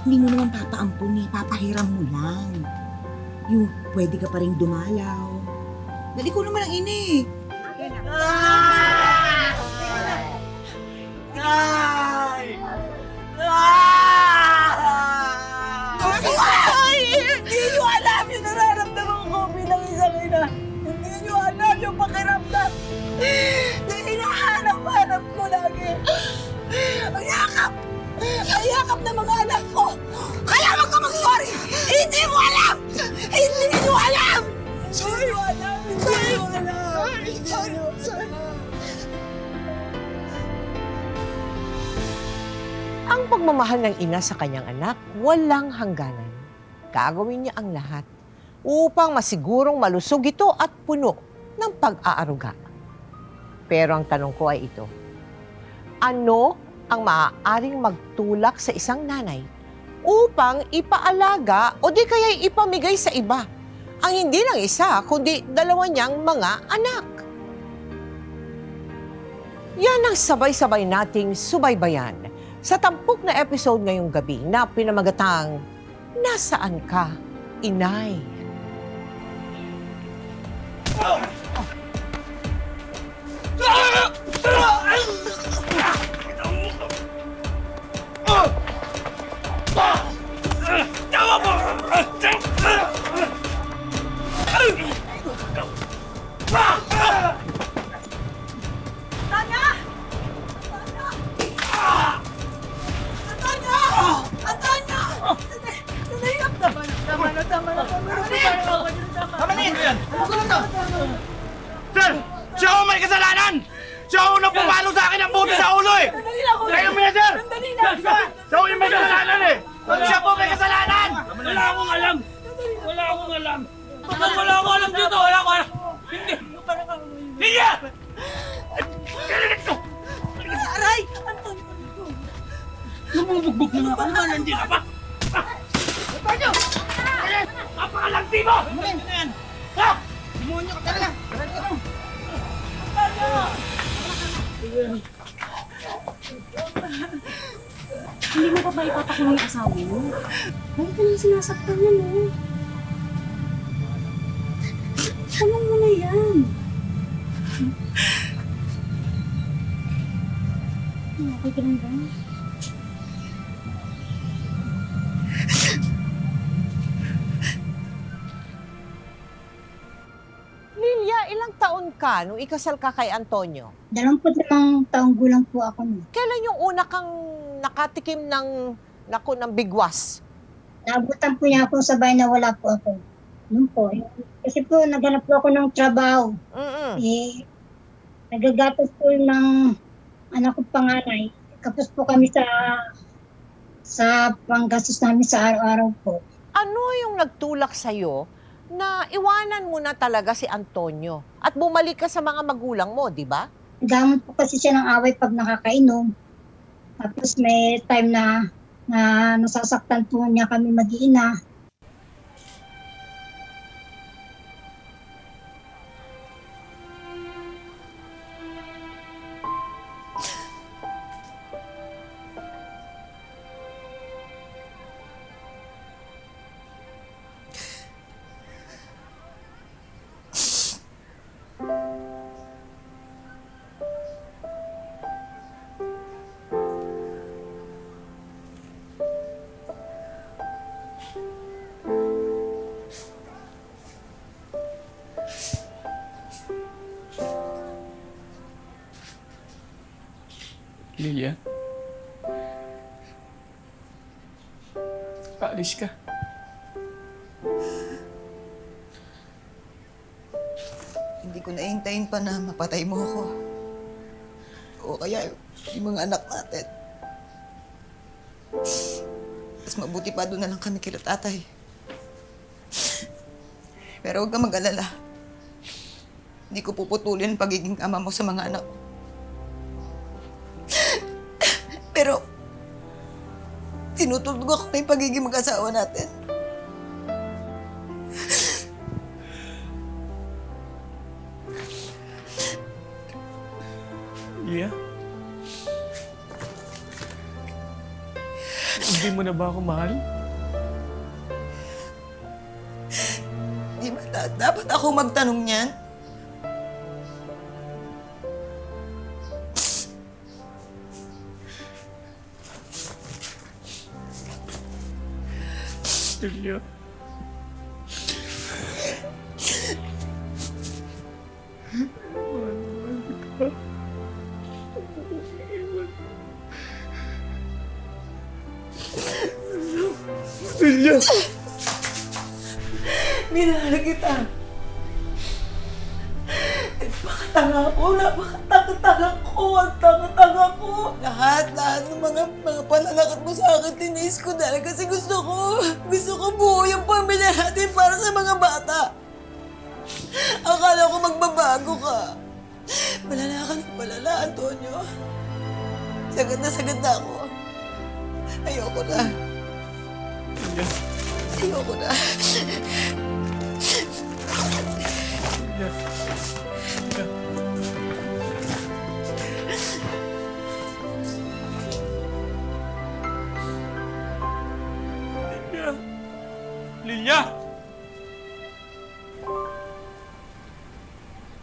Hindi mo naman papaampun eh, papahiram mo lang. Yung pwede ka pa rin dumalaw. Dali ko naman ang ini. Nay! Ay! Hindi nyo alam yung nararamdaman ko bilang isang ina. Hindi nyo alam yung pakiramdam na hinahanap-hanap ko lagi. Ang yakap! Ang yakap ng mga anak ko! Kaya wag ka mag-sorry! Hindi mo alam! Hindi nyo alam! Hindi nyo alam! Hindi nyo alam! Sorry! Ang pagmamahal ng ina sa kanyang anak, walang hangganan. Gagawin niya ang lahat upang masigurong malusog ito at puno ng pag-aaruga. Pero ang tanong ko ay ito, ano ang maaaring magtulak sa isang nanay upang ipaalaga o di kaya ipamigay sa iba ang hindi lang isa kundi dalawa niyang mga anak? Yan ang sabay-sabay nating subaybayan sa tampok na episode ngayong gabi na pinamagatang Nasaan Ka, Inay? Sir! Siya ako may kasalanan! Siya ako nagpapalo sa akin ng buti sa ulo eh! Kaya mo yan, sir! Siya ako yung may kasalanan eh! Siya po may kasalanan! Wala akong alam! Wala akong alam! Wala akong alam dito! Wala akong alam! Hindi! Hindi! Aray! Lumubugbog na nga ako naman! Nandiyan ka pa! Antonio! Napakalagti mo! Ha? Demonyo ka talaga! Hindi mo pa ba ipapakulong yung asawa mo? Bakit ka nang sinasaktan yan, oh? Tanong mo na yan. Okay ka lang ba? Lilia, ilang taon ka nung ikasal ka kay Antonio? 25 taong gulang po ako nun. Kailan yung una kang nakatikim ng bigwas? Naabutan po niya ako sa bahay na wala po ako. Noon po. Kasi po, naghanap po ako ng trabaho. Eh, nagagatos po ng anak ko panganay. Kapos po kami sa panggastos namin sa araw-araw po. Ano yung nagtulak sa'yo na iwanan mo na talaga si Antonio at bumalik ka sa mga magulang mo, di ba? Gamon po kasi siya ng away pag nakakainom. Tapos may time na nasasaktan po niya kami mag-iina. Lilia? Paalis ka. Hindi ko nahintayin pa na mapatay mo ako. O kaya yung mga anak natin. Mas mabuti pa doon na lang kami kila tatay. Pero huwag ka mag-alala. Hindi ko puputulin ang pagiging ama mo sa mga anak ko. Pero, tinutulog ako na yung pagiging mag-asawa natin. Lia? Hindi mo na ba ako mahal? Di ba dapat ako magtanong niyan? Lilia. Lilia. Minahal kita. Napakatanga ko, napakatanga ko, ang tanga-tanga ko. Lahat ng mga pananakit mo sa akin, tinis ko dahil kasi gusto ko buo yung pamilya natin para sa mga bata. Akala ko magbabago ka. Malala ka ng malala, Antonio. Sagad na ako. Ayoko na. Lilia. Ayoko na. Lilia. Lilia. Lilia. Lilia.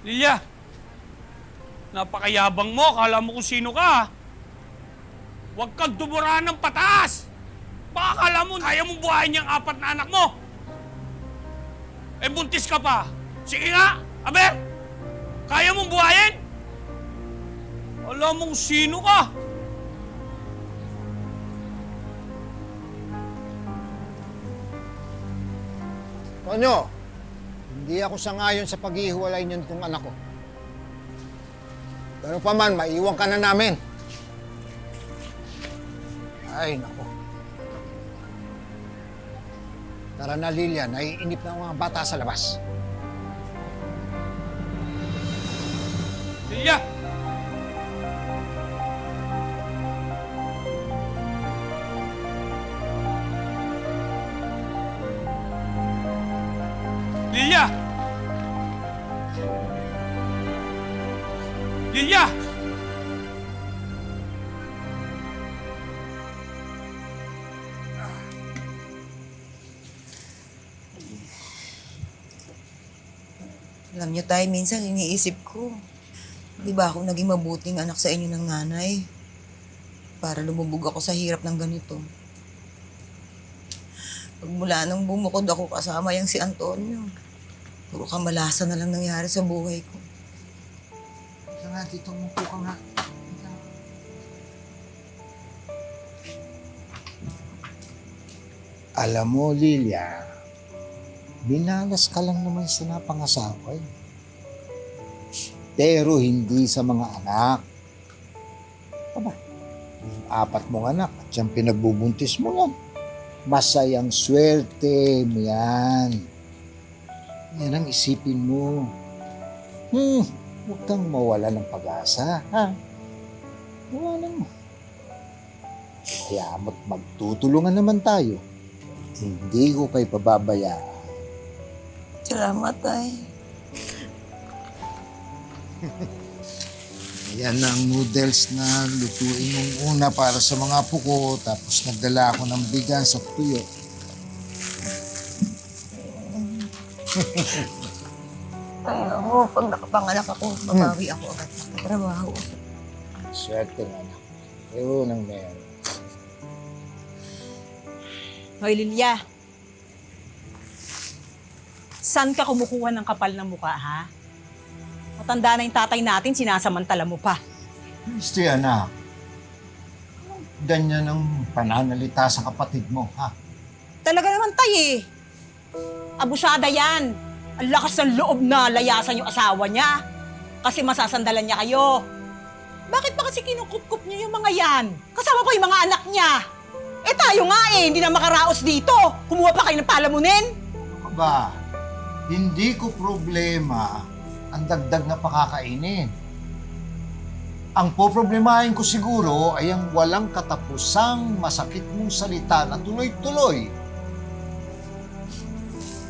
Lilia. Napakayabang mo. Akala mo kung sino ka. Huwag kang dumuraan ng pataas. Baka akala mo kaya mong buhayin yung 4 na anak mo. Eh, buntis ka pa. Sige nga, Aber! Kaya mong buhayin? Alam mong sino ka. Tonyo, hindi ako sangayon sa paghihiwalay niyon kong anak ko. Pero pa man, maiwan ka na namin. Ay, nako. Tara na, Lilia, naiinip na ang mga bata sa labas. Lilia! Lilia! Lilia! Alam niyo tayo, minsan iniisip ko, di ba ako naging mabuting anak sa inyo ng nanay? Para lumubog ako sa hirap ng ganito. Pagmula nang bumukod ako kasama yung si Antonio, puro kamalasan na lang nangyari sa buhay ko. Ika nga, dito umupo ka nga. Alam mo, Lilia, binalas ka lang naman sa napangasawa eh. Pero hindi sa mga anak. Aba, yung 4 mong anak at yung pinagbubuntis mo yan. Masayang swerte mo yan. Yan ang isipin mo. Huwag kang mawala ng pag-asa, ha? Wala mo. Kaya magtutulungan naman tayo. Hindi ko kayo pababayaan. Salamat, tay. Yan ang noodles na lutuin mong una para sa mga apo ko. Tapos nagdala ako ng bigas at tuyo. Ay, ako, pag nakapanganak ako, mabawi ako agad sa trabaho. Swerte na anak. Ayun ang meron. Hoy, Lilia. Saan ka kumukuha ng kapal ng mukha, ha? Matanda na yung tatay natin, sinasamantala mo pa. Kristi, anak. Ganyan ang pananalita sa kapatid mo, ha? Talaga naman, tay, eh. Abusada yan. Ang lakas ng loob na layasan yung asawa niya. Kasi masasandalan niya kayo. Bakit ba kasi kinukup-kup niyo yung mga yan? Kasama ko yung mga anak niya. Eh tayo nga eh, hindi na makaraos dito. Kumuha pa kayo ng palamunin. Aba, hindi ko problema ang dagdag na pakakainin. Ang poproblemahin ko siguro ay ang walang katapusang masakit mong salita na tuloy-tuloy.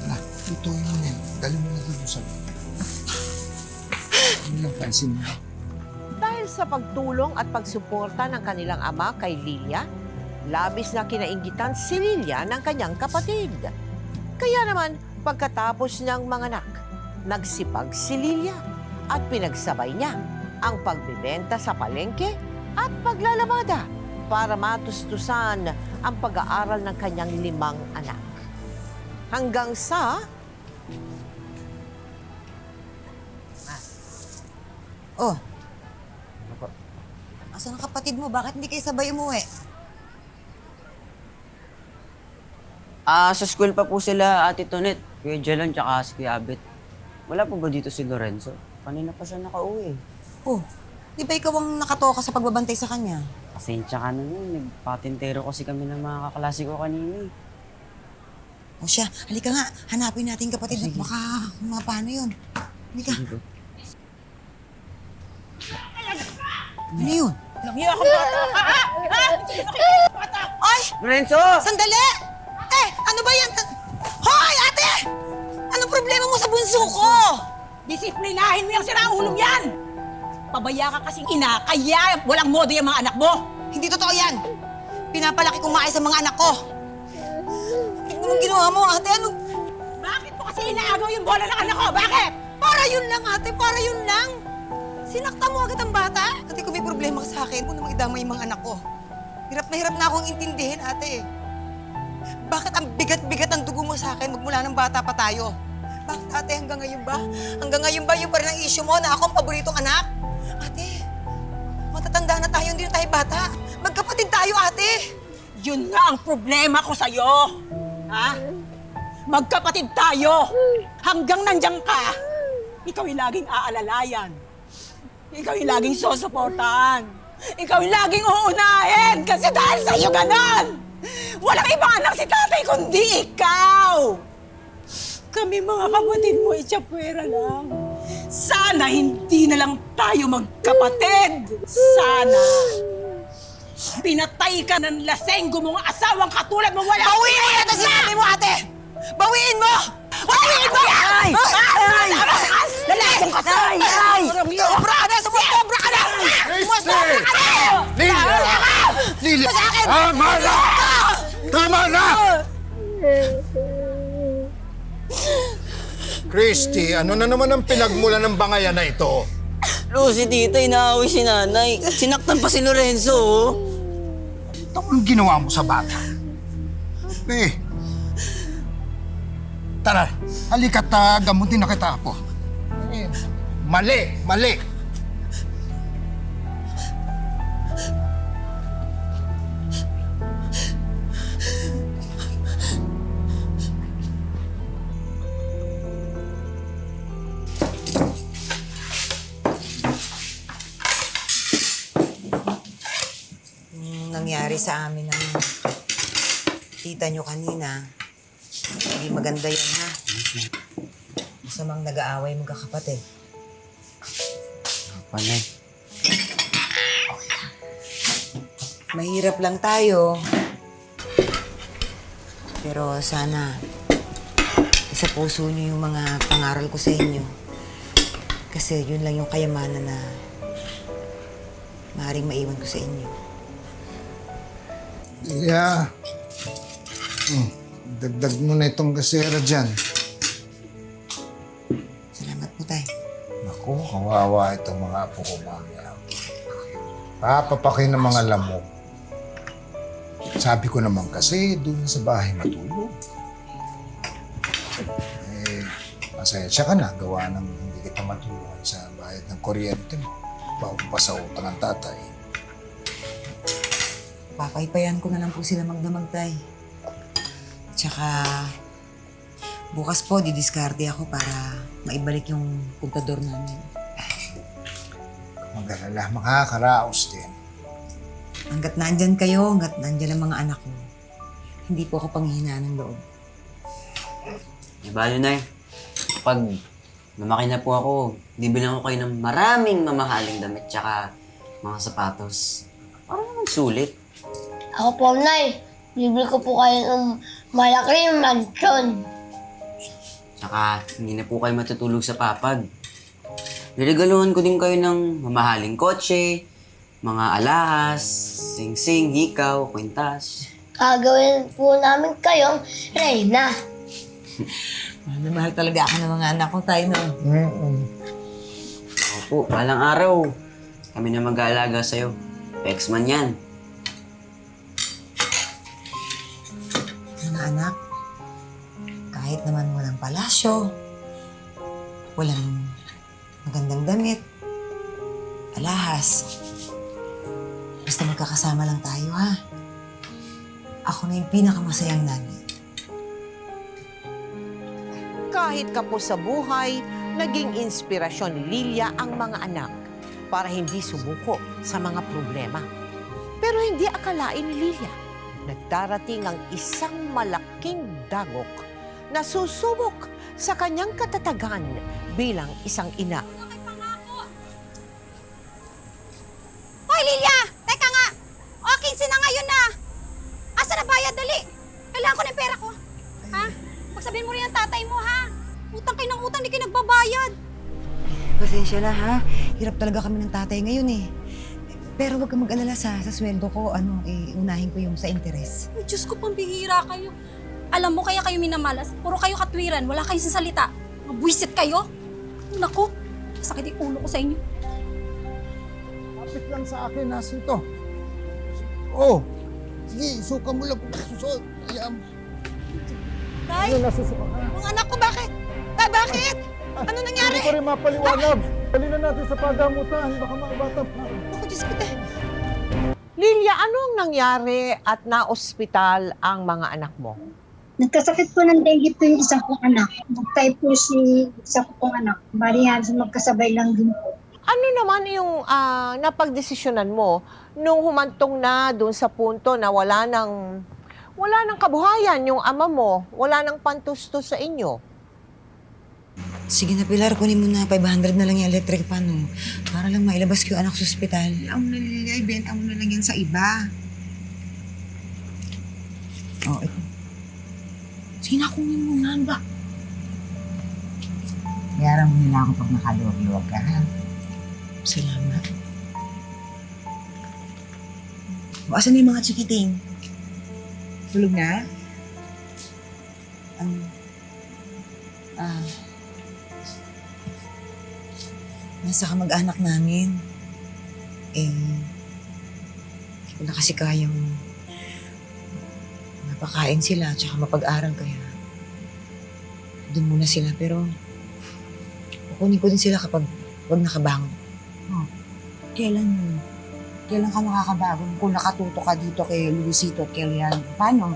Tara, lutuin mo yan. Dali mo na doon sa... Ano lang pansin mo? Dahil sa pagtulong at pagsuporta ng kanilang ama kay Lilia, Labis na kinainggitan si Lilia ng kanyang kapatid. Kaya naman, pagkatapos niyang manganak, nagsipag si Lilia at pinagsabay niya ang pagbibenta sa palengke at paglalamada para matustusan ang pag-aaral ng kanyang 5 anak. Hanggang sa Oh. Asan ang kapatid mo? Bakit hindi kayo sabay umuwi? Sa school pa po sila, Ate Tonet, Kuya Jelon, tsaka si Kuya Abet. Wala po ba dito si Lorenzo? Kanina pa siya nakauwi. Oh, di ba ikaw ang nakatoka sa pagbabantay sa kanya? Pasensya ka na yun. Nagpatintero kasi kami ng mga kaklase ko kanina. O siya, halika nga. Hanapin natin yung kapatid. Sige. Baka paano yun. Halika. Sige. Ano yun? Nangiya ako bata! Ay! Lorenzo! Sandali! Ano ba yan? Hoy, ate! Anong problema mo sa bunso ko? Disiplinahin mo yung siraulong yan! Pabaya ka kasing ina, kaya walang modo yung mga anak mo! Hindi totoo yan. Pinapalaki kong maayos ang mga anak ko. Anong ginawa mo, ate? Ano? Bakit mo kasi inaagaw yung bola ng anak ko? Bakit? Para yun lang, ate. Para yun lang. Sinakta mo agad ang bata. Ate, kung may problema ka sa akin, huwag namang idamay yung mga anak ko. Hirap na akong intindihin, ate. Bakit ang bigat-bigat ng dugo mo sa akin magmula ng bata pa tayo? Bakit, ate, hanggang ngayon ba? Hanggang ngayon ba yung pa rin ang issue mo na ako ang paboritong anak? Ate, matatanda na tayo, hindi na tayo bata. Magkapatid tayo, ate. Yun nga ang problema ko sa'yo. Ha? Magkapatid tayo. Hanggang nandiyan ka, ikaw yung laging aalalayan. Ikaw yung laging susuportahan. Ikaw yung laging uunahin kasi dahil sa'yo ganon. Walang ibang anak si tatay kundi ikaw. Kami mga kapatid mo, itsapwera lang. Sana hindi na lang tayo magkapatid. Sana. Pinatay ka ng lasenggo mong asawang katulad mo wala. Bawiin mo yan ang sinabi mo, ate! Bawiin mo! Bawiin mo yan! Ay! Lalakong ka sa! Ay! Sobra ka na! Sobra ka na! Sobra ka na! Lilia! Lilia! Tama na! Tama na! Christy, ano na naman ang pinagmula ng bangayan na ito? Si tita, inaaway si nanay. Sinaktan pa si Lorenzo, oh. Anong ginawa mo sa bata? Tara, halika't gamutin na kita ako. Mali, mali. Nangyari sa amin ng tita nyo kanina. Hindi maganda yan, ha? Masamang nag-aaway magkakapatid. Panay. Mahirap lang tayo. Pero sana sa puso nyo yung mga pangaral ko sa inyo. Kasi yun lang yung kayamanan na maaaring maiwan ko sa inyo. Yeah. Dagdag mo na itong gasera dyan. Salamat po, tay. Naku, kawawa itong mga apo ko mamaya. Papapakin ng mga lamok. Sabi ko naman kasi, doon sa bahay matulog. Pasensya ka na, gawa ng hindi kita matulungan sa bayad ng kuryente mo. Bago pa sa utang ang tatay. Papaypayan ko na lang po sila magdamag, tay. Tsaka, bukas po, didiskarte ako para maibalik yung puntador namin. Mag-alala, makakaraos din. Hanggat nandyan kayo, hanggat nandyan ang mga anak ko, hindi po ako panghihinaan ng loob. Balo na pag lumaki na po ako, bibilang ko kayo ng maraming mamahaling damit tsaka mga sapatos. Para naman sulit. Ako po, Nay. Bibili ko po kayo ng malaking mansyon. Tsaka hindi na po kayo matutulog sa papag. Niregaluhan ko din kayo ng mamahaling kotse, mga alahas, sing-sing, hikaw, kwintas. Gagawin po namin kayong Reyna. Mahal na mahal talaga ako ng mga anak ko, Tay, no? Opo, balang araw. Kami na mag-aalaga sa'yo. Ex-man yan. Mga anak, kahit naman walang palasyo, walang magandang damit, alahas, basta magkakasama lang tayo, ha? Ako na yung pinakamasayang nanay. Kahit kapos sa buhay, naging inspirasyon ni Lilia ang mga anak para hindi sumuko sa mga problema. Pero hindi akalain ni Lilia na darating ang isang malaking dagok na susubok sa kanyang katatagan bilang isang ina. Hoy, Lilia! Teka nga! O, 15 na ngayon na! Asa na bayad? Dali! Kailangan ko ng pera ko. Ha? Pagsabihin mo rin ang tatay mo, ha? Utang kayo ng utang, di kayo nagbabayad. Pasensya na, ha? Hirap talaga kami ng tatay ngayon, eh. Pero huwag kang mag-alala sa sweldo ko, unahin ko yung sa interes. Ay, Diyos ko, pambihira kayo. Alam mo, kaya kayo minamalas. Puro kayo katwiran, wala kayong sasalita. Mabwisit kayo. Naku, sakit yung ulo ko sa inyo. Kapit lang sa akin, Nasito. Oh, sige, suka mo lang kung susunod. Ayan. Tay, Ano, nasusuka ka? mga anak ko, bakit? Tay, bakit? Ano nangyari? Hindi ko rin mapaliwanag. Dali na natin sa pagamutan. Baka mga bata pa. Ako, Diyos ko, tay. Lilia, ano ang nangyari at na-ospital ang mga anak mo? Nagkasakit po ng dengue po yung isa kong anak. Nag-type po si isa kong anak. Bali yan, magkasabay lang din po. Ano naman yung napagdesisyonan mo nung humantong na doon sa punto na wala nang kabuhayan yung ama mo, wala nang pantustos sa inyo? Sige na, Pilar, kunin mo na 500 na lang yung electric fan, no? Para lang mailabas ko yung anak sa ospital. Ang nalilay, ibenta mo na lang yan sa iba. Oh, ito. Sige na, kunin mo na, ba? Yaran mo nila ako pag nakaluwag-luwag ka, ha? Salamat. O, asan na yung mga chikiting? Tulog na? Nasa kamag-anak namin. Hindi ko na kasi kayang mapakain sila tsaka mapag-aral kaya doon muna sila. Pero kukunin ko din sila kapag nakabangon. Oh, kailan yun? Kailan ka makakabago kung nakatuto ka dito kay Luisito at kay Lian? Paano?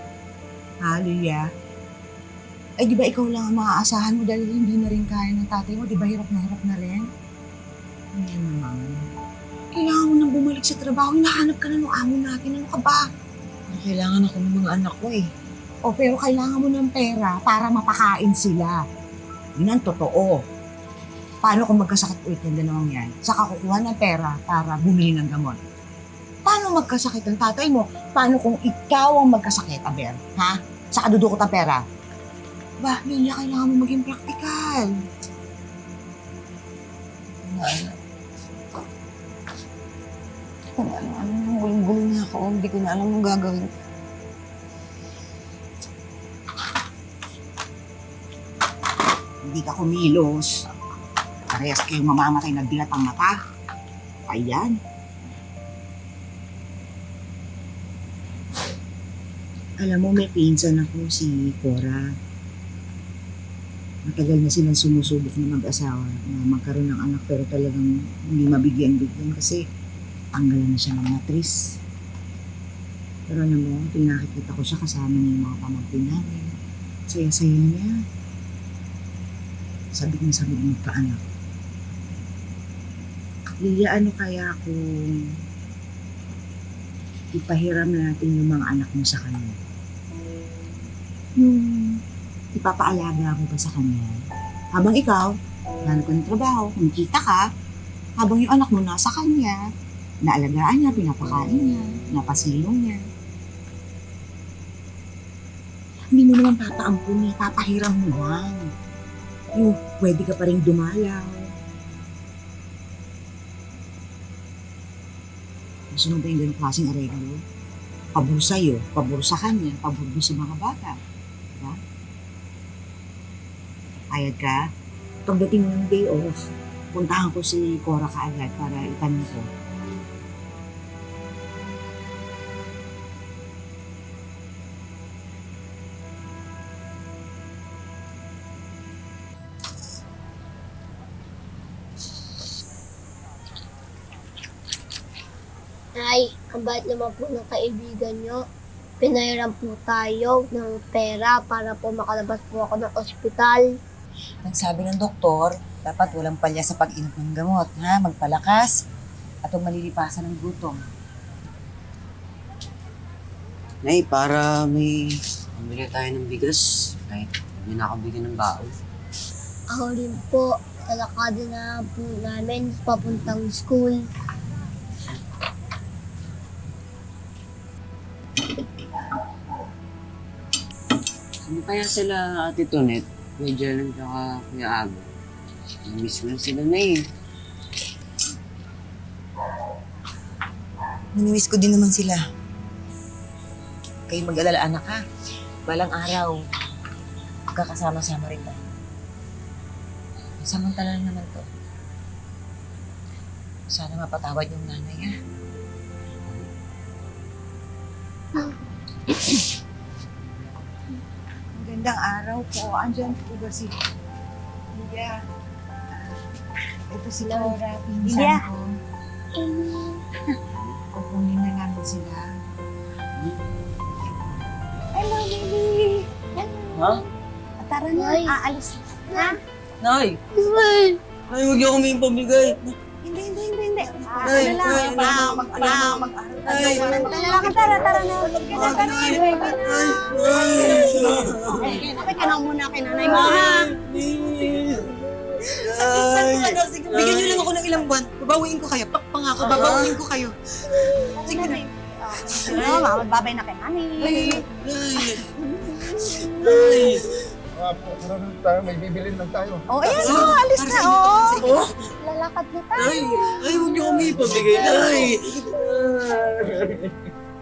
Ha, Lilia? Ay, di ba ikaw lang ang maaasahan mo dahil hindi na rin kaya ng tatay mo? Di ba hirap na rin? Hindi naman. Kailangan mo nang bumalik sa trabaho. Hinahanap ka na ng amo natin. Ano ka ba? Kailangan ako ng mga anak ko eh. O, pero kailangan mo ng pera para mapakain sila. Yun ang totoo. Paano kung magkasakit ulit ng dalawang yan? Saka kukuha ng pera para bumili ng gamot. Paano magkasakit ang tatay mo? Paano kung ikaw ang magkasakit, Aber? Ha? Saka dudukot ang pera? Ba, Lilia, kailangan mo maging praktikal. Guling-guling na ako. Hindi ko na alam ang gagawin. Hindi ka kumilos. Parehas kayong mamamatay na dilat ang mata. Ayan. Alam mo, may pinsan ako, si Cora. Matagal na silang sumusubok na mag-asawa na magkaroon ng anak pero talagang hindi mabigyan-bigyan kasi tanggalan na siya ng matris. Pero alam mo, pinakikita ko siya kasama niya yung mga pamangkin namin. Saya-saya niya. Sabik magpaanak. Lilia, ano kaya kung ipahiram natin yung mga anak mo sa kanya? Yung ipapaalaga mo ba sa kanya? Habang ikaw, hanap ka ng trabaho, kumikita ka, habang yung anak mo nasa kanya, naalagaan niya, pinapakain niya, napasilong niya. Hindi mo naman papaampun niya, papahiram mo lang. Yung pwede ka pa rin dumalaw. Gusto mo ba yung ganong klaseng areglo? Pabor sa'yo, pabor sa kanya, pabor mo sa mga bata. Diba? Ayad ka? Pagdating mo ng day off, puntahan ko si Cora kaagad para itanong ko. Nay, ang bait naman po ng kaibigan nyo. Pinahiram po tayo ng pera para po makalabas po ako ng ospital. Nagsabi ng doktor, dapat walang palya sa pag-inom ng gamot, ha? Magpalakas at huwag malilipasan ng gutom. Nay, para may pamili tayo ng bigas. Kahit hindi nakabigyan ng baon. Ako rin po, talakadin na po namin papuntang school. Ano kaya sila Ate Tonet, Kuya Jalen, tsaka Kuya Abo? Namiss ko na sila na eh. Nanimiss ko din naman sila. Kayo mag-alala, anak, ha? Balang araw, magkakasama-sama rin tayo. Samantala lang naman to. Sana mapatawad yung nanay, ha? Magandang araw po. Andyan po ba si Lydia? Ito si Laura, pinsan ko. Kukunin na namin sila. Hello, Lily! Ha? Tara na, aalis na. Nay! Nay, huwag niyo kami pabigay. Hindi. Nay, nay, mag-aral. Tara na. Kapit ka na muna kay nanay mo, ha? Sige, bigyan niyo lang ako ng ilang buwan. Babawiin ko kayo. Pangako, babawiin ko kayo. Sige na. Ano, magbabay na kay nanay. Tayo, may bibilin lang tayo. Oh, ayan, alis na, oh. Lalakad na tayo. Ay, huwag niyo kami pabigay, Nay!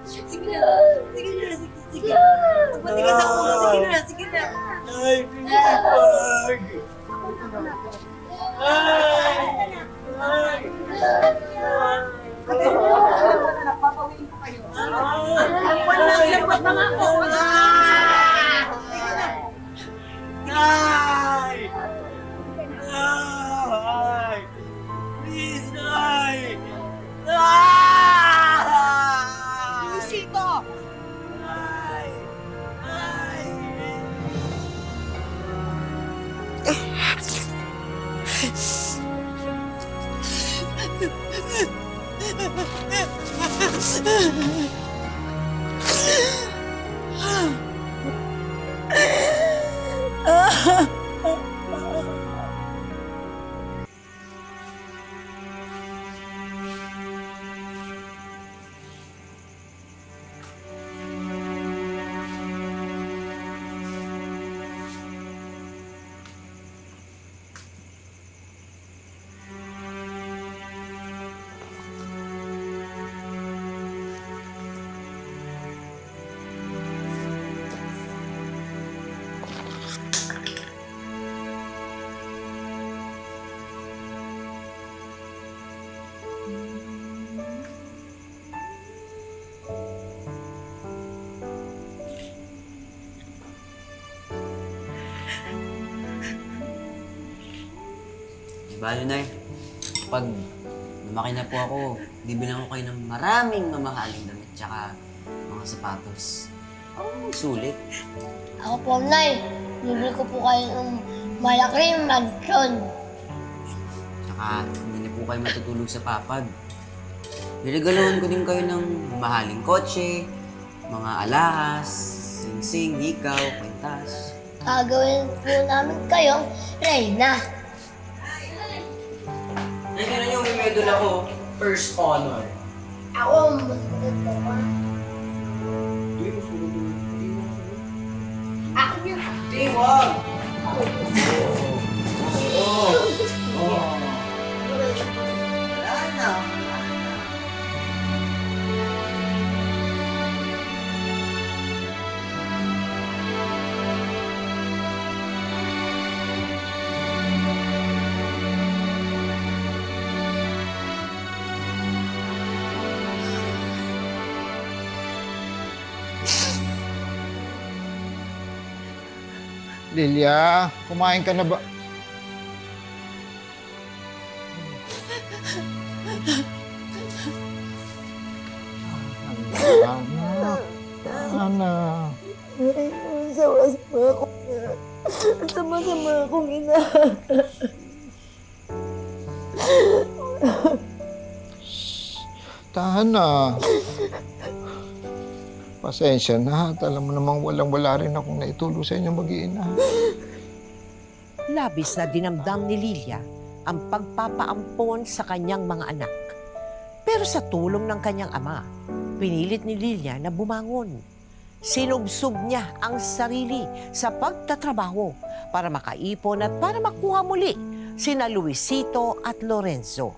Sige na. Magmatigas ako. Sige na. Nay, pinapag! Babawiin ko kayo. Nay! Nay! Please, Nay! Sito! Nay! Nay! Bale, Nay, pag lumaki na po ako, bibilang ko kayo ng maraming mamahaling damit tsaka mga sapatos. Ako sulit. Ako po, Nay. Libre ko po kayo ng malaking mansyon. Tsaka hindi na po kayo matutulog sa papag. Niregaluhan ko din kayo ng mamahaling kotse, mga alahas, singsing, hikaw, kwintas. Gagawin po namin kayong reyna. Hindi na yung may medal ako, first honor. Ako, mas maganda ka. Hindi mo sunod. Ako yun. Hindi, wag! Wala na. Lilia, kumain ka na ba? Anak. Sama-sama akong ina. Tahan na. Pasensya na. At alam mo namang walang-wala rin akong naitulong sa inyong mag-iina. Labis na dinamdam ni Lilia ang pagpapaampon sa kanyang mga anak. Pero sa tulong ng kanyang ama, pinilit ni Lilia na bumangon. Sinubsob niya ang sarili sa pagtatrabaho para makaipon at para makuha muli sina Luisito at Lorenzo.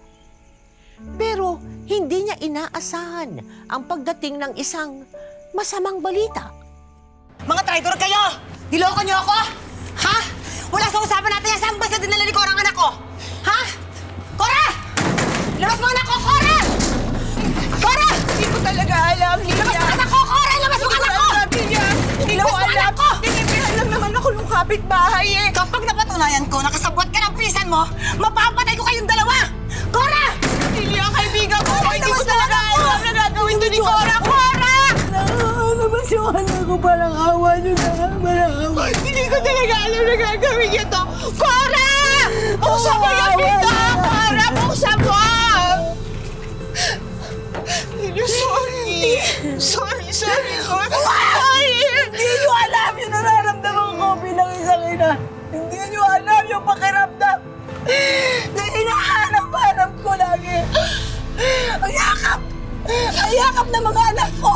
Pero hindi niya inaasahan ang pagdating ng isang masamang balita. Mga traitor kayo! Niloko niyo ako? Ha? Wala sa usapan natin yan. Saan ba sa dinala ni Cora ang anak ko? Ha? Cora! Labas mo anak ko, Cora! Cora! Hindi ko talaga alam, Lilia. Labas mo anak ko, Cora! Labas mo anak ko! Hindi ko alam. Tinipihan lang naman ako nung kapitbahay eh. Kapag napatunayan ko, nakasabot ka ng pisan mo, mapapatay ko kayong dalawa! Cora! Lilia, kaibigan ko. Hindi ko talaga alam na gagawin to ni Cora. Cora! Labas yung anak ko. Parang awa nyo na. Parang awa. Hindi ko talaga alam na gagawin niya to. Cora! Buksan mo yung pinto! Cora, buksan mo! Lilia, sorry. Sorry. Hindi nyo alam yung nararamdaman ko bilang isang ina. Hindi nyo alam yung pakiramdam na hinahanap-hanap ko lagi. Ang yakap ng mga anak ko.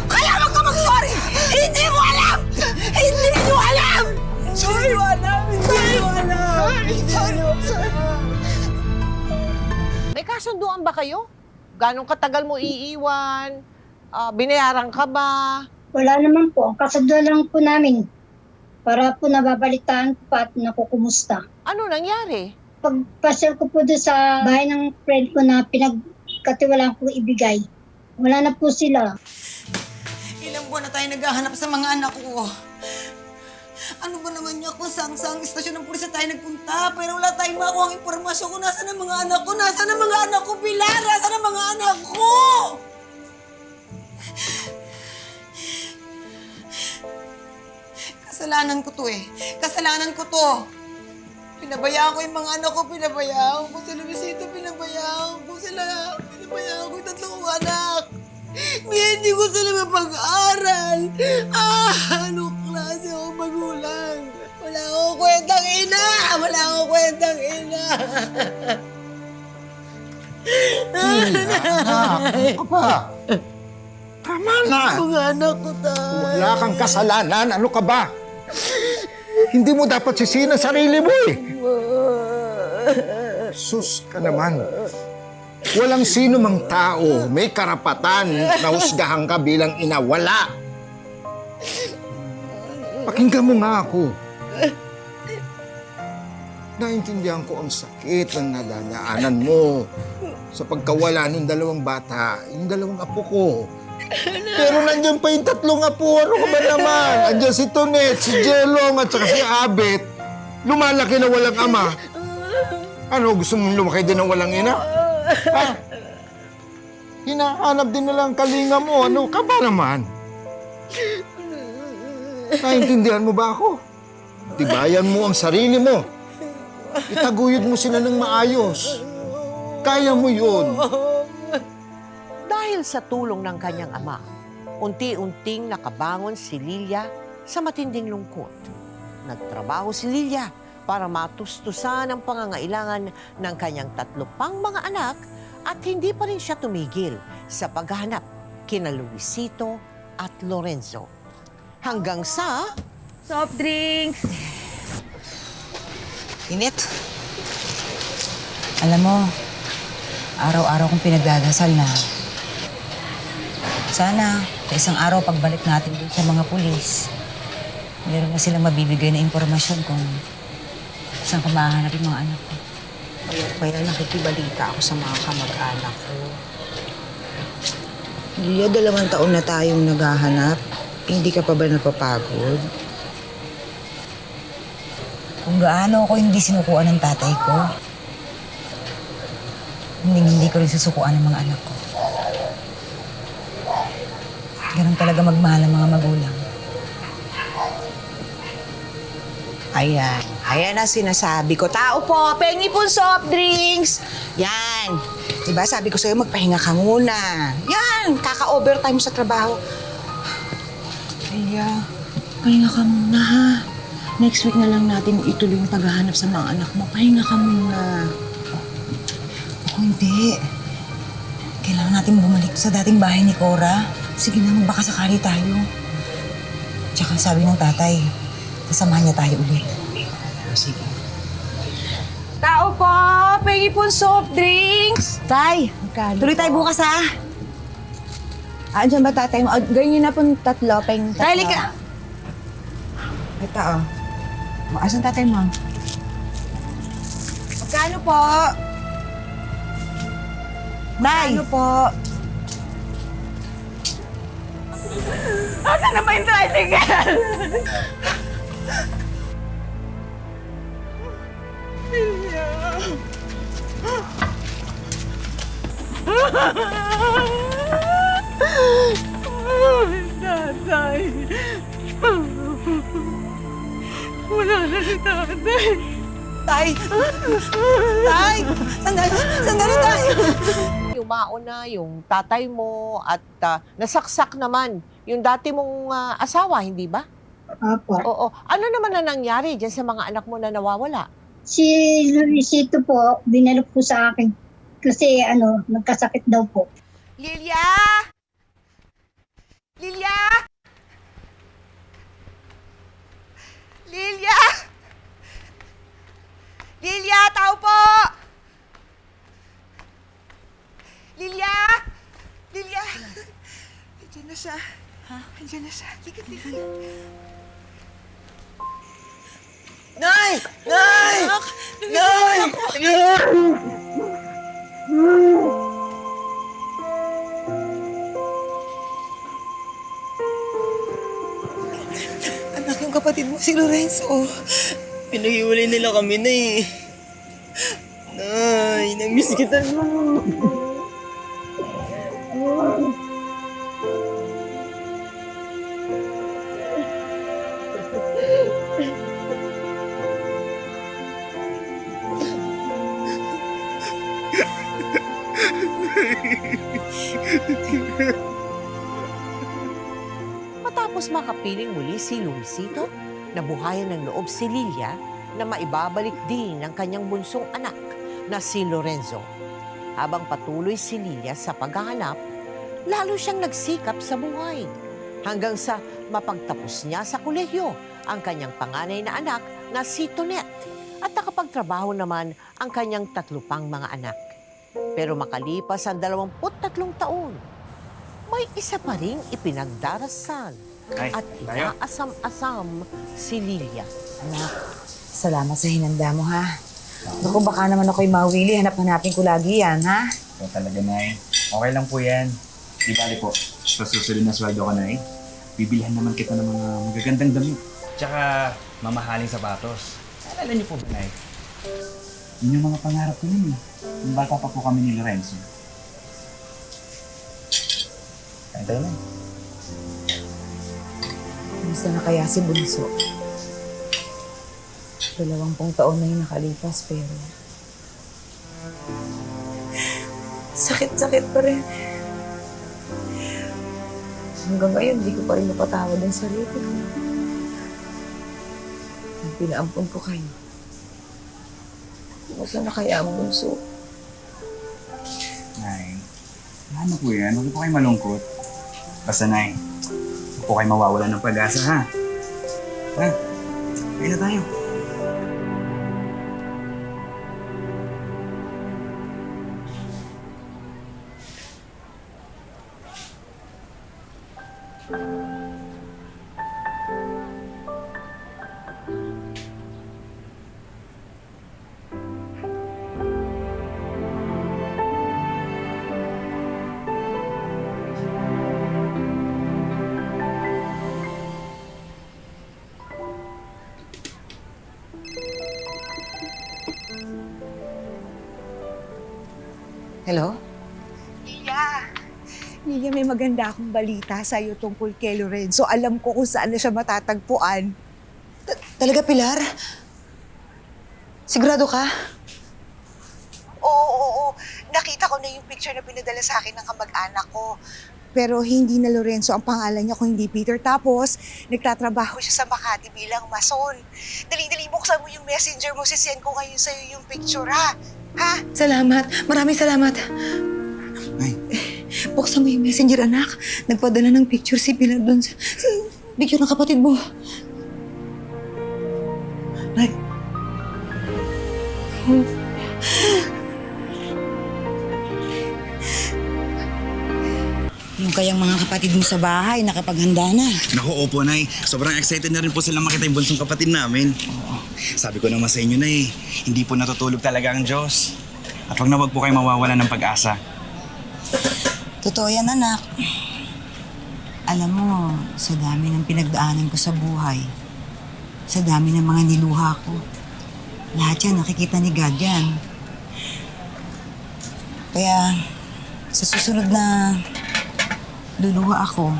Kaya wag ka mag-sorry. Hindi mo alam. Hindi nyo alam. Sorry. May kasunduan ba kayo? Ganong katagal mo iiwan? Binayaran ka ba? Wala naman po. Ang kasunod lang po namin para po nababalitaan ko pa at nakukumusta. Ano nangyari? Pagpasyal ko po doon sa bahay ng friend ko na pinagkatiwalaan ko ibigay, wala na po sila. Ilang buwan na tayo naghahanap sa mga anak ko. Ano ba naman niya kung sang-sang istasyon ng pulis na tayo nagpunta, pero wala tayong makuha ang impormasyon kung nasaan ang mga anak ko. Nasaan ang mga anak ko, Pilar? Nasaan ang mga anak ko? Kasalanan ko to eh. Kasalanan ko to. Pinabayaan ko yung mga anak ko, pinabayaan ko sila Luisito, pinabayaan ko sila. Pinabayaan ko yung tatlong kong anak. Hindi ko sila mapag-aral. Anong klase ako magulang? Wala akong kwentang ina! Wala akong kwentang ina! Anak, ano ka ba? Tama na. Ang anak ko tayo. Wala kang kasalanan. Ano ka ba? Hindi mo dapat sisihin ang sarili mo eh. Sus ka naman. Walang sino mang tao may karapatan na husgahan ka bilang ina. Wala. Pakinggan mo nga ako. Naintindihan ko ang sakit ng nadadaanan mo sa pagkawala ng dalawang bata, yung dalawang apo ko. Pero nandiyan pa yung tatlong apo. Ano ka ba naman? Andiyan si Tonet, si Jelong, at saka si Abet. Lumalaki na walang ama. Ano, gusto mong lumaki din ng walang ina? Ha? Hinahanap din nilang kalinga mo. Ano ka ba naman? Naintindihan mo ba ako? Tibayan mo ang sarili mo. Itaguyod mo sila ng maayos. Kaya mo yun. Dahil sa tulong ng kanyang ama, unti-unting nakabangon si Lilia sa matinding lungkot. Nagtrabaho si Lilia para matustusan ang pangangailangan ng kanyang tatlo pang mga anak at hindi pa rin siya tumigil sa paghahanap kina Luisito at Lorenzo. Hanggang sa... Soft drinks. Init. Alam mo, araw-araw kong pinagdadasal na sana sa isang araw pagbalik natin dun sa mga pulis, meron na silang mabibigay na impormasyon kung saan ko mahanap yung mga anak ko. Kaya nakikibalita ako sa mga kamag-anak ko. Lilia, 2 taon na tayong naghahanap. Hindi ka pa ba napapagod? kung gaano ako hindi sinukuan ng tatay ko, hindi ko rin susukuan ng mga anak ko. Ganun talaga magmahal ang mga magulang. Ayan. Ayan ang sinasabi ko. Tao po, pengi po soft drinks. Yan. Diba sabi ko sa'yo, magpahinga ka muna. Yan, kaka-overtime sa trabaho. Kaya, pahinga ka muna ha. Next week na lang natin ituloy yung paghahanap sa mga anak mo. Pahinga ka muna. Ako hindi. Kailangan natin bumalik sa dating bahay ni Cora. Sige na, magbaka sakali tayo. Tsaka sabi ng tatay, sasamahan niya tayo ulit. Sige. Tao po! Pengi po soft drinks! Tay, tuloy tayo bukas ha. Andiyan ba tatay mo? Ganyan na po tatlo, pengi tatlo. Tay, lika! Ito oh. Asan tatay mo? Magkano po? Magkano po? Asan na ba yung tricycle? Tatay. Wala na si tatay. Tay! Tay! Sandali, tay! Yumaon na yung tatay mo at nasaksak naman yung dati mong asawa, hindi ba? Opo. Oo. Ano naman na nangyari dyan sa mga anak mo na nawawala? Si Luisito po, binalok po sa akin. Kasi nagkasakit daw po. Lilia! Lilia! Lilia! Lilia, tao po! Lilia! Lilia! Andiyan na siya. Ha? Andiyan na siya. Likat. Nay! Nay! Nay! Anak, yung kapatid mo, si Lorenzo. Pinahiwalay nila kami na eh. Nay, namiss kita na. Matapos makapiling muli si Luisito, nabuhayan ng loob si Lilia na maibabalik din ang kanyang bunsong anak na si Lorenzo. Habang patuloy si Lilia sa paghahanap, lalo siyang nagsikap sa buhay. Hanggang sa mapagtapos niya sa kolehiyo ang kanyang panganay na anak na si Tonet at nakapagtrabaho naman ang kanyang 3 pang mga anak. Pero makalipas ang 23 taon, may isa pa ring ipinagdarasal at inaasam-asam si Lilia. Anak, salamat sa hinanda mo ha. Naku, baka naman ako'y mawili. Hanap-hanapin ko lagi yan, ha? So talaga, Nay. Okay lang po yan. Di bali po. Sa susunod na sweldo ko, Nay, bibilihan naman kita ng mga magagandang damit. Tsaka mamahaling sapatos. Alala niyo po ba, Nay? Yun yung mga pangarap ko nun eh. Nung bata pa po kami ni Lorenzo. Kaya tayo, Nay. Kamusta na kaya si Bunso? 20 taon na yung nakalipas, pero Sakit-sakit pa rin. hanggang ngayon, hindi ko pa rin napatawad ang sarili ko. Nang pinaampun ko kayo. Kamusta na kaya ang Bunso? Nay, ano po yan? Huwag po kayo malungkot. Basta, Nay, huwag po kayo mawawalan ng pag-asa, ha? Ha? Kaya na tayo. Hello? Lilia, may maganda akong balita sa'yo tungkol kay Lorenzo. Alam ko kung saan na siya matatagpuan. Talaga, Pilar? Sigurado ka? Oo. Nakita ko na yung picture na pinadala sa akin ng kamag-anak ko. Pero hindi na Lorenzo ang pangalan niya kung hindi Peter. Tapos, nagtatrabaho siya sa Makati bilang mason. Dali-dali, buksan mo yung messenger mo. Sisend ko ngayon sa'yo yung picture, ha? Ha? Salamat. Maraming salamat. Nay. Buksan mo yung messenger, anak. Nagpadala ng picture si Pilar doon sa picture ng kapatid mo. Nay. Yung kayang mga kapatid mo sa bahay, nakapaghanda na. Naku, opo, Nay. Sobrang excited na rin po sila makita yung bunsong kapatid namin. Sabi ko naman sa inyo, Nay, hindi po natutulog talaga ang Diyos. At wag na wag po kayo mawawala ng pag-asa. Totoo yan, anak. Alam mo, sa dami ng pinagdaanan ko sa buhay, sa dami ng mga niluha ko, lahat yan nakikita ni God yan. Kaya, sa susunod na luluha ako,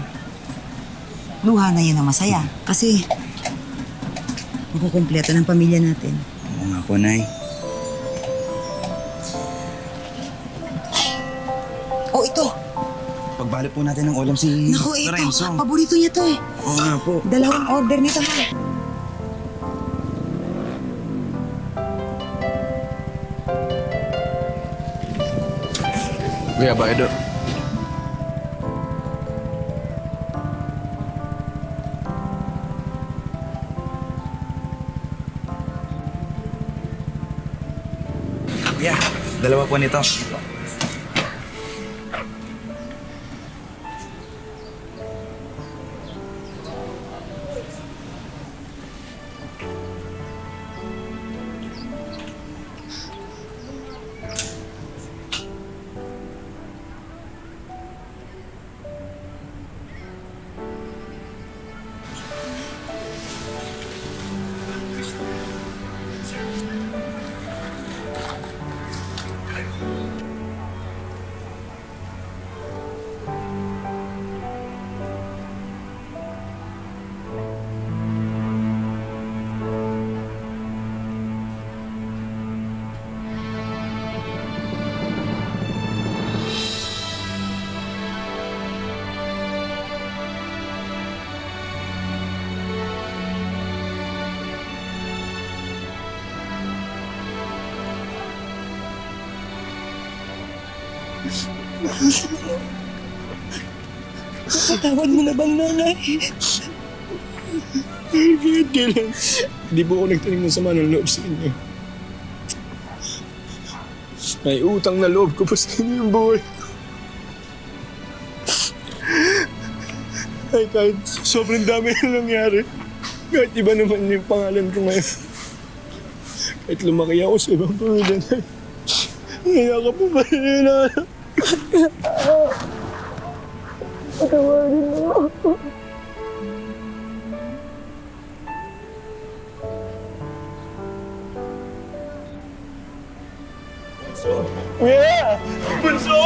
luha na yun ang masaya. Kasi, makukumpleto ng pamilya natin. Oo nga po, Nay. Oh, ito. Pagbalot po natin ng ulam si Naku, ito. Lorenzo. Paborito niya to eh. Oo nga po. Dalawang order nito. Kuya, ba, Edo? Kuya, dalawa po nito. Patawad mo na bang nanay? Kahit kailan, hindi po ako nagtanim ng sama ng loob sa inyo. May utang na loob ko pa sa inyo yung buhay ko. Ay, kahit sobrang dami na nangyari, kahit iba naman yung pangalan ko ngayon. Kahit lumaki ako sa ibang pamilya na, kaya ka po ba rin na patawarin mo ako. Kuya! Bunso!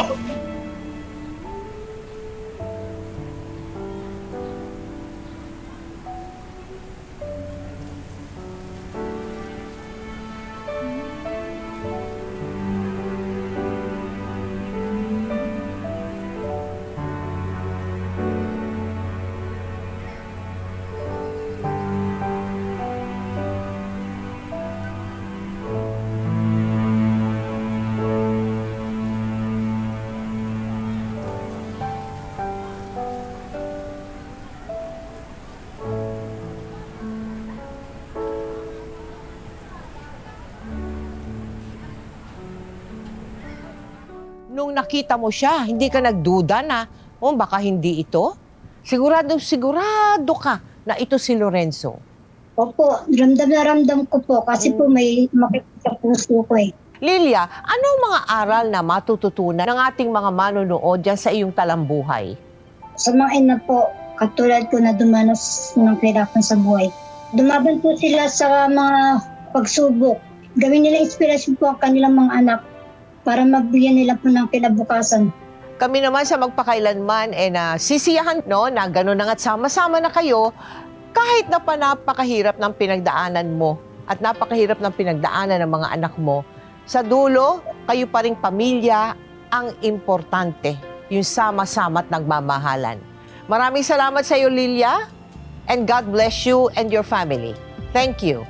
Nung nakita mo siya, hindi ka nagduda na, baka hindi ito? Sigurado ka na ito si Lorenzo. Opo, ramdam na ramdam ko po kasi po may makikita sa puso ko eh. Lilia, anong mga aral na matututunan ng ating mga manonood dyan sa iyong talambuhay? Sa mga ina po, katulad ko na dumanas ng kahirapan sa buhay. Dumaban po sila sa mga pagsubok. Gawin nila inspirasyon po ang kanilang mga anak para mabigyan nila po ng kinabukasan. Kami naman sa magpakailanman sisiyahan no, na gano'n na nga't sama-sama na kayo kahit na pa napakahirap ng pinagdaanan mo at napakahirap ng pinagdaanan ng mga anak mo. Sa dulo, kayo pa ring pamilya ang importante, yung sama-sama at nagmamahalan. Maraming salamat sa iyo, Lilia, and God bless you and your family. Thank you.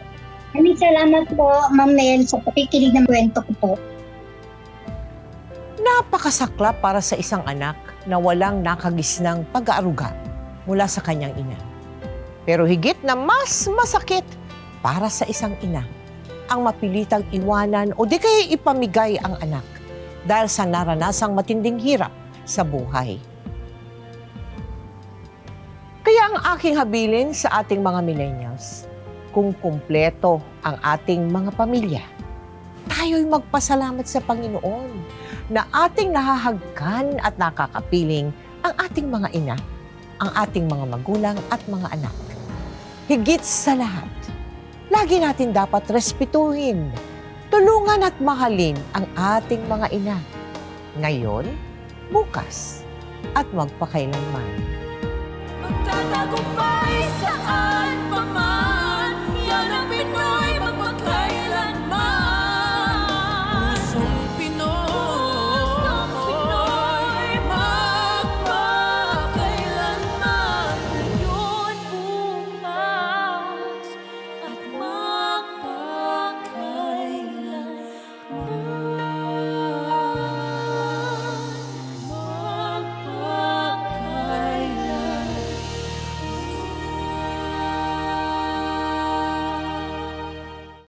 Maraming salamat po, Ma'am Mel, sa pakikinig ng kwento ko po. Napakasaklap para sa isang anak na walang nakagisnang pag-aaruga mula sa kanyang ina. Pero higit na mas masakit para sa isang ina ang mapilitang iwanan o di kaya ipamigay ang anak dahil sa naranasang matinding hirap sa buhay. Kaya ang aking habilin sa ating mga millennials, kung kumpleto ang ating mga pamilya, tayo'y magpasalamat sa Panginoon na ating nahahagkan at nakakapiling ang ating mga ina, ang ating mga magulang at mga anak. Higit sa lahat, lagi natin dapat respetuhin, tulungan at mahalin ang ating mga ina. Ngayon, bukas, at magpakailanman. Magtatagumpay saan pa man, yan ang Pinoy